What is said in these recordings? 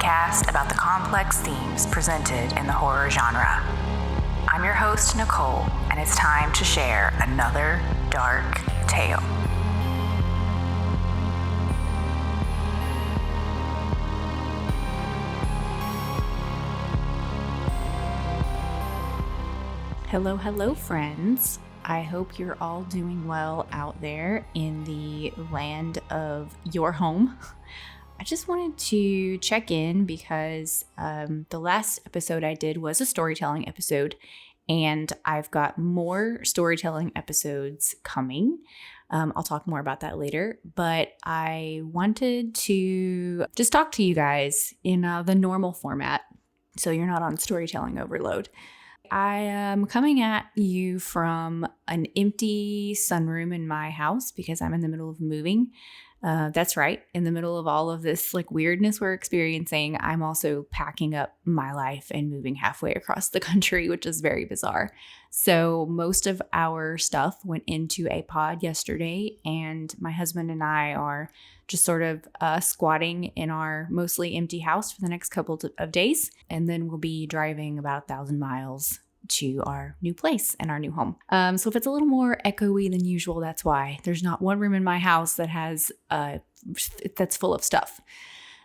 podcast about the complex themes presented in the horror genre. I'm your host, Nicole, and it's time to share another dark tale. Hello, friends. I hope you're all doing well out there in the land of your home. I just wanted to check in because the last episode I did was a storytelling episode, and I've got more storytelling episodes coming. I'll talk more about that later, but I wanted to just talk to you guys in the normal format so you're not on storytelling overload. I am coming at you from an empty sunroom in my house because I'm in the middle of moving. That's right. In the middle of all of this weirdness we're experiencing, I'm also packing up my life and moving halfway across the country, which is very bizarre. So most of our stuff went into a pod yesterday, and my husband and I are just sort of squatting in our mostly empty house for the next couple of days. And then we'll be driving about 1,000 miles to our new place and our new home. So if it's a little more echoey than usual, that's why. There's not one room in my house that has that's full of stuff.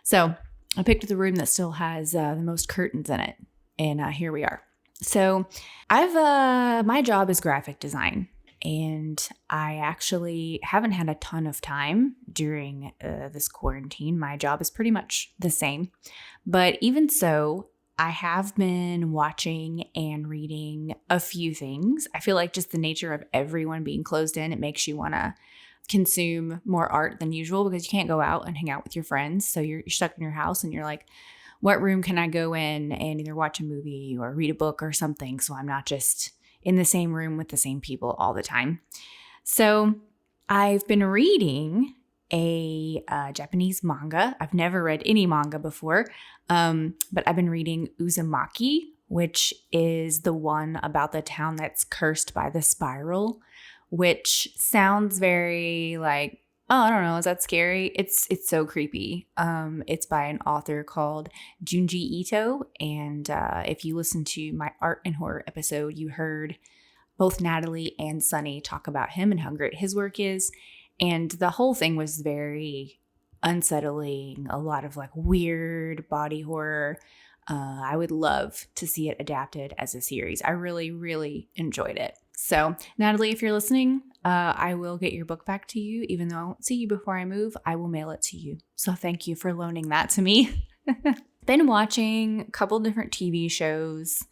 So I picked the room that still has the most curtains in it, and here we are. So my job is graphic design, and I actually haven't had a ton of time during this quarantine. My job is pretty much the same, but even so, I have been watching and reading a few things. I feel like just the nature of everyone being closed in, it makes you want to consume more art than usual because you can't go out and hang out with your friends. So you're stuck in your house and you're like, what room can I go in and either watch a movie or read a book or something so I'm not just in the same room with the same people all the time. So I've been reading a Japanese manga. I've never read any manga before, but I've been reading Uzumaki, which is the one about the town that's cursed by the spiral, which sounds very like, oh, I don't know, is that scary? It's so creepy. It's by an author called Junji Ito, and if you listen to my art and horror episode, you heard both Natalie and Sunny talk about him and how great his work is. And the whole thing was very unsettling, a lot of weird body horror. I would love to see it adapted as a series. I really, really enjoyed it. So Natalie, if you're listening, I will get your book back to you. Even though I won't see you before I move, I will mail it to you. So thank you for loaning that to me. Been watching a couple different TV shows.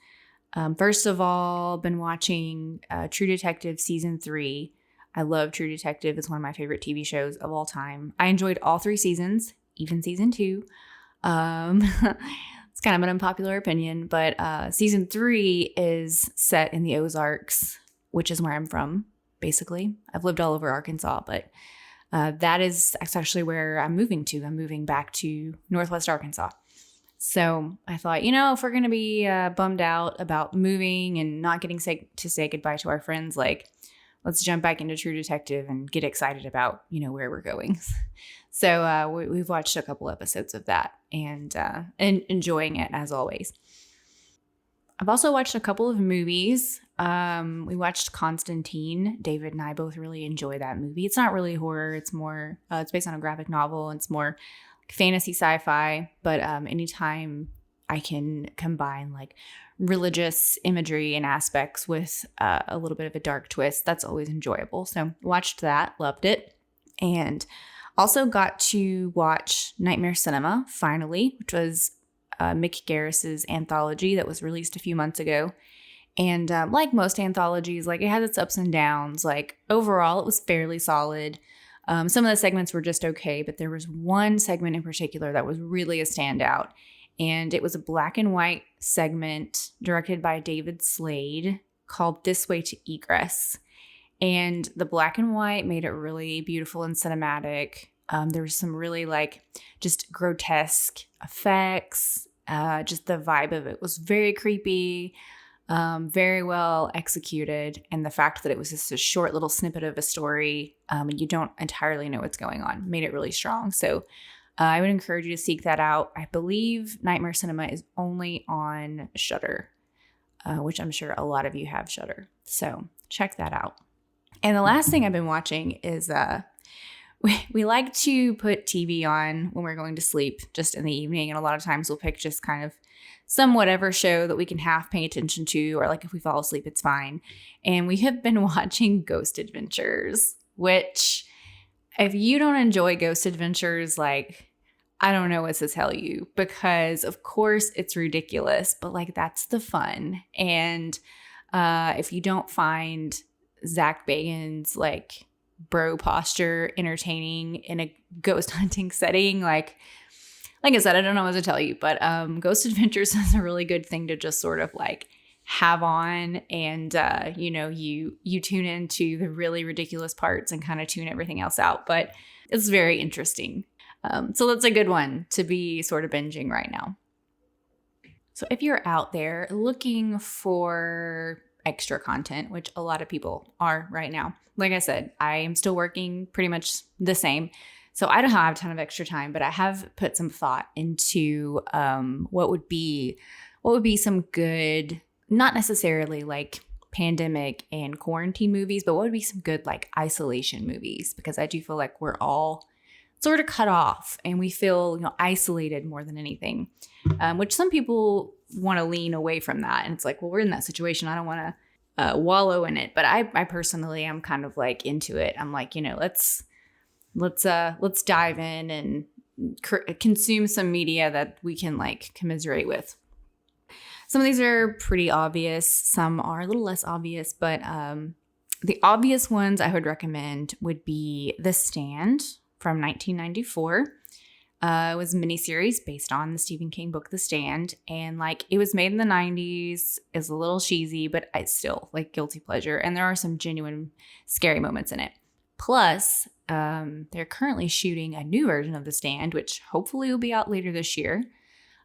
First of all, been watching True Detective Season 3. I love True Detective. It's one of my favorite TV shows of all time. I enjoyed all 3 seasons, even season 2. It's kind of an unpopular opinion, but season 3 is set in the Ozarks, which is where I'm from, basically. I've lived all over Arkansas, but that is actually where I'm moving to. I'm moving back to Northwest Arkansas. So I thought, if we're going to be bummed out about moving and not getting to say goodbye to our friends, let's jump back into True Detective and get excited about, where we're going. So we've watched a couple episodes of that and enjoying it as always. I've also watched a couple of movies. We watched Constantine. David and I both really enjoy that movie. It's not really horror. It's more, it's based on a graphic novel. It's more fantasy sci-fi, but anytime I can combine religious imagery and aspects with a little bit of a dark twist, that's always enjoyable. So watched that, loved it. And also got to watch Nightmare Cinema, finally, which was Mick Garris's anthology that was released a few months ago. And like most anthologies, it has its ups and downs. Overall, it was fairly solid. Some of the segments were just okay, but there was one segment in particular that was really a standout. And it was a black and white segment directed by David Slade called This Way to Egress. And the black and white made it really beautiful and cinematic. There was some really just grotesque effects. Just the vibe of it was very creepy, very well executed. And the fact that it was just a short little snippet of a story and you don't entirely know what's going on made it really strong. So I would encourage you to seek that out. I believe Nightmare Cinema is only on Shudder, which I'm sure a lot of you have Shudder. So check that out. And the last thing I've been watching is we like to put TV on when we're going to sleep just in the evening. And a lot of times we'll pick just kind of some whatever show that we can half pay attention to, or like if we fall asleep, it's fine. And we have been watching Ghost Adventures, which if you don't enjoy Ghost Adventures, like, I don't know what to tell you, because of course it's ridiculous, but like that's the fun. And if you don't find Zach Bagans like bro posture entertaining in a ghost hunting setting, like I said, I don't know what to tell you, but Ghost Adventures is a really good thing to just sort of like have on, and you tune into the really ridiculous parts and kind of tune everything else out. But it's very interesting. So that's a good one to be sort of binging right now. So if you're out there looking for extra content, which a lot of people are right now, like I said, I am still working pretty much the same. So I don't have a ton of extra time, but I have put some thought into what would be some good, not necessarily like pandemic and quarantine movies, but what would be some good like isolation movies? Because I do feel like we're all sort of cut off and we feel, isolated more than anything, which some people want to lean away from that. And it's like, well, we're in that situation. I don't want to wallow in it. But I personally am kind of like into it. I'm like, let's dive in and consume some media that we can like commiserate with. Some of these are pretty obvious. Some are a little less obvious, but the obvious ones I would recommend would be The Stand from 1994. It was a miniseries based on the Stephen King book, The Stand. And like it was made in the 90s. It's a little cheesy, but it's still like guilty pleasure. And there are some genuine scary moments in it. Plus, they're currently shooting a new version of The Stand, which hopefully will be out later this year.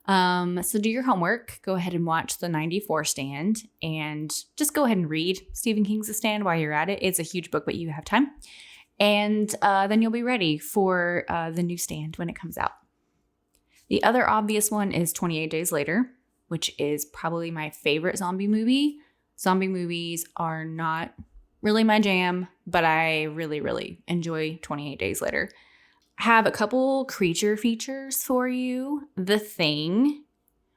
So do your homework. Go ahead and watch the 94 Stand and just go ahead and read Stephen King's The Stand while you're at it. It's a huge book, but you have time. And then you'll be ready for the new Stand when it comes out. The other obvious one is 28 Days Later, which is probably my favorite zombie movie. Zombie movies are not really my jam, but I really, really enjoy 28 Days Later. I have a couple creature features for you. The Thing,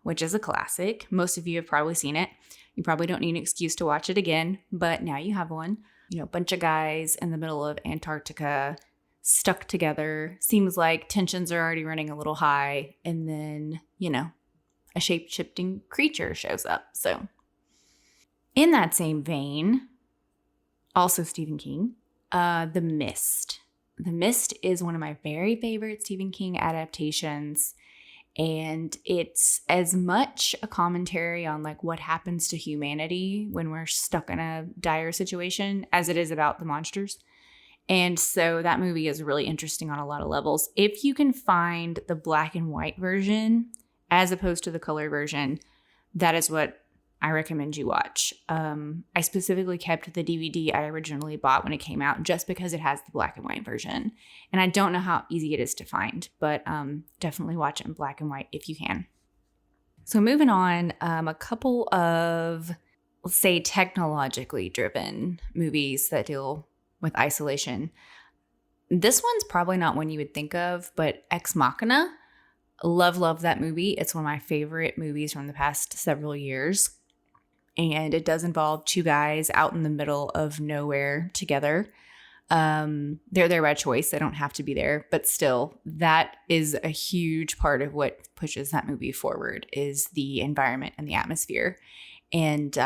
which is a classic. Most of you have probably seen it. You probably don't need an excuse to watch it again, but now you have one. A bunch of guys in the middle of Antarctica stuck together. Seems like tensions are already running a little high. And then, a shape-shifting creature shows up. So in that same vein, also Stephen King, The Mist. The Mist is one of my very favorite Stephen King adaptations. And it's as much a commentary on like what happens to humanity when we're stuck in a dire situation as it is about the monsters. And so that movie is really interesting on a lot of levels. If you can find the black and white version as opposed to the color version, that is what I recommend you watch. I specifically kept the DVD I originally bought when it came out just because it has the black and white version. And I don't know how easy it is to find, but definitely watch it in black and white if you can. So moving on, a couple of, let's say, technologically driven movies that deal with isolation. This one's probably not one you would think of, but Ex Machina. Love that movie. It's one of my favorite movies from the past several years. And it does involve two guys out in the middle of nowhere together. They're there by choice. They don't have to be there. But still, that is a huge part of what pushes that movie forward is the environment and the atmosphere. And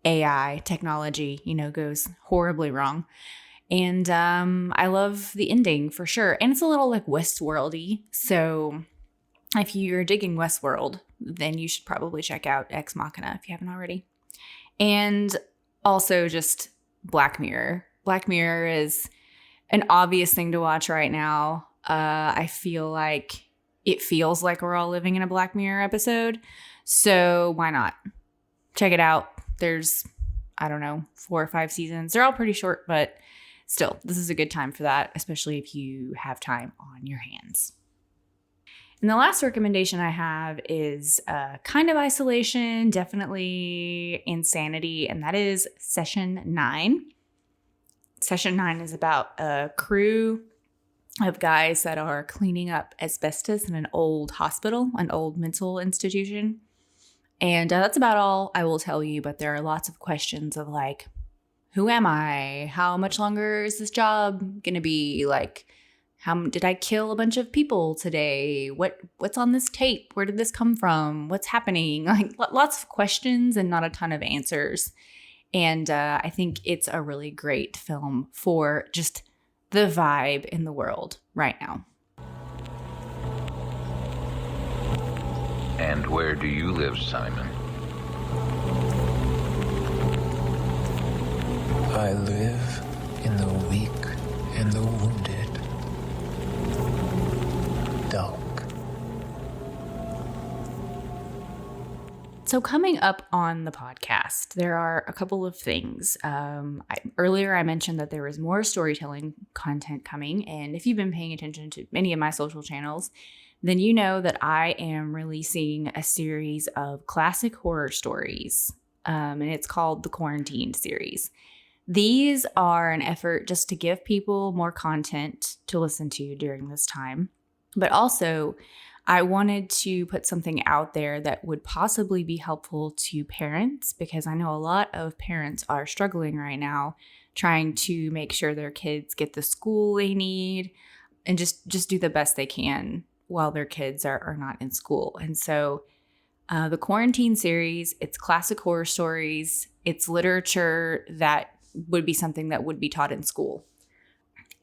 AI, technology, goes horribly wrong. And I love the ending for sure. And it's a little like Westworld-y. So if you're digging Westworld, then you should probably check out Ex Machina if you haven't already. And also just Black Mirror. Black Mirror is an obvious thing to watch right now. I feel like it feels like we're all living in a Black Mirror episode. So why not? Check it out. There's, 4 or 5 seasons. They're all pretty short, but still, this is a good time for that, especially if you have time on your hands. And the last recommendation I have is kind of isolation, definitely insanity, and that is Session 9. Session 9 is about a crew of guys that are cleaning up asbestos in an old hospital, an old mental institution. And that's about all I will tell you, but there are lots of questions of like, who am I? How much longer is this job going to be? Like, how did I kill a bunch of people today? What's on this tape? Where did this come from? What's happening? Like lots of questions and not a ton of answers. And I think it's a really great film for just the vibe in the world right now. And where do you live, Simon? I live in the weak and the wounded. Dog. So coming up on the podcast, there are a couple of things. Earlier I mentioned that there was more storytelling content coming, and if you've been paying attention to many of my social channels, then you know that I am releasing a series of classic horror stories, and it's called the Quarantine series. These are an effort just to give people more content to listen to during this time, but also I wanted to put something out there that would possibly be helpful to parents, because I know a lot of parents are struggling right now trying to make sure their kids get the school they need and just do the best they can while their kids are not in school. And so the Quarantine series, it's classic horror stories, it's literature that would be something that would be taught in school.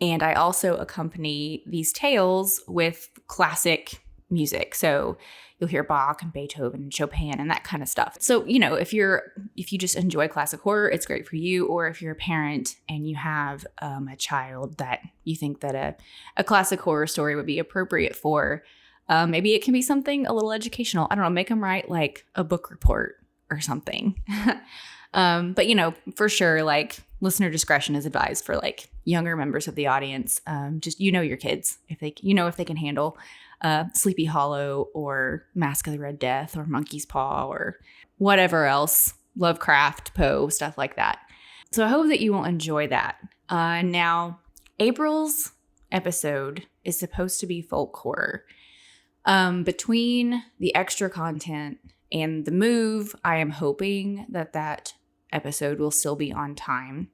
And I also accompany these tales with classic music. So you'll hear Bach and Beethoven and Chopin and that kind of stuff. So, you know, if you just enjoy classic horror, it's great for you. Or if you're a parent and you have a child that you think that a classic horror story would be appropriate for, maybe it can be something a little educational. I don't know, make them write like a book report or something. But, you know, for sure, like listener discretion is advised for like younger members of the audience. Just, you know, your kids, if they can handle Sleepy Hollow or Mask of the Red Death or Monkey's Paw or whatever else, Lovecraft, Poe, stuff like that. So I hope that you will enjoy that. Now, April's episode is supposed to be folk horror. Between the extra content and the move, I am hoping that episode will still be on time.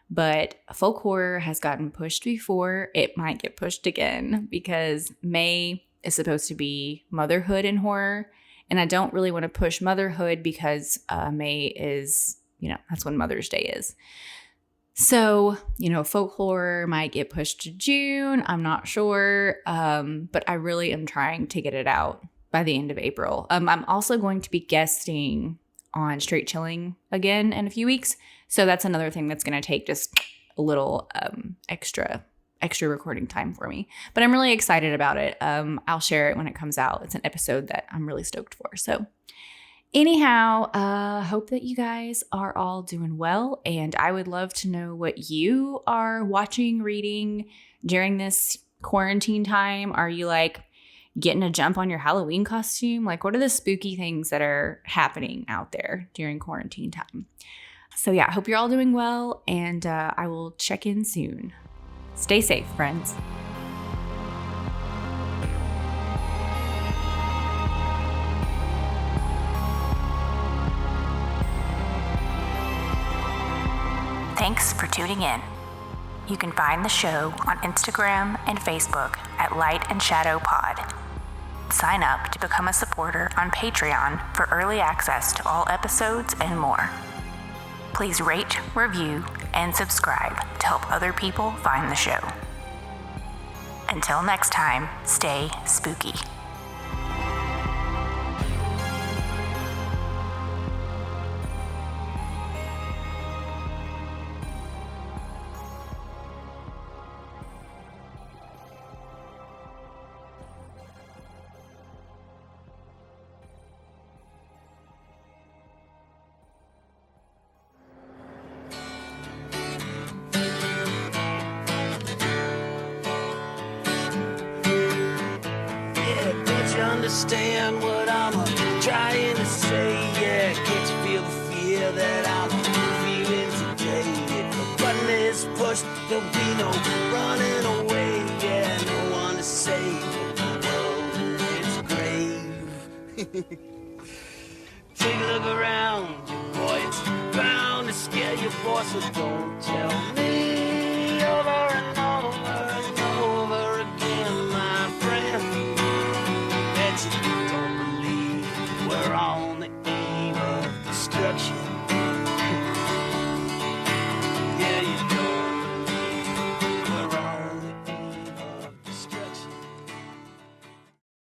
But folk horror has gotten pushed before. It might get pushed again because May is supposed to be motherhood and horror. And I don't really want to push motherhood because May is, you know, that's when Mother's Day is. So, you know, folk horror might get pushed to June. I'm not sure. But I really am trying to get it out by the end of April. I'm also going to be guesting on Straight Chilling again in a few weeks. So that's another thing that's going to take just a little extra recording time for me. But I'm really excited about it. I'll share it when it comes out. It's an episode that I'm really stoked for. So anyhow, hope that you guys are all doing well. And I would love to know what you are watching, reading during this quarantine time. Are you like getting a jump on your Halloween costume? Like, what are the spooky things that are happening out there during quarantine time? So yeah, I hope you're all doing well, and I will check in soon. Stay safe, friends. Thanks for tuning in. You can find the show on Instagram and Facebook at Light and Shadow Pod. Sign up to become a supporter on Patreon for early access to all episodes and more. Please rate, review, and subscribe to help other people find the show. Until next time, stay spooky. Yeah. understand what I'm trying to say? Yeah, can't you feel the fear that I'm feeling today? If the button is pushed, there'll be no running away. Yeah, no one to save the world in its grave. Take a look around, boy, it's bound to scare you, boy, so don't tell me over and over and over again, my friend, that you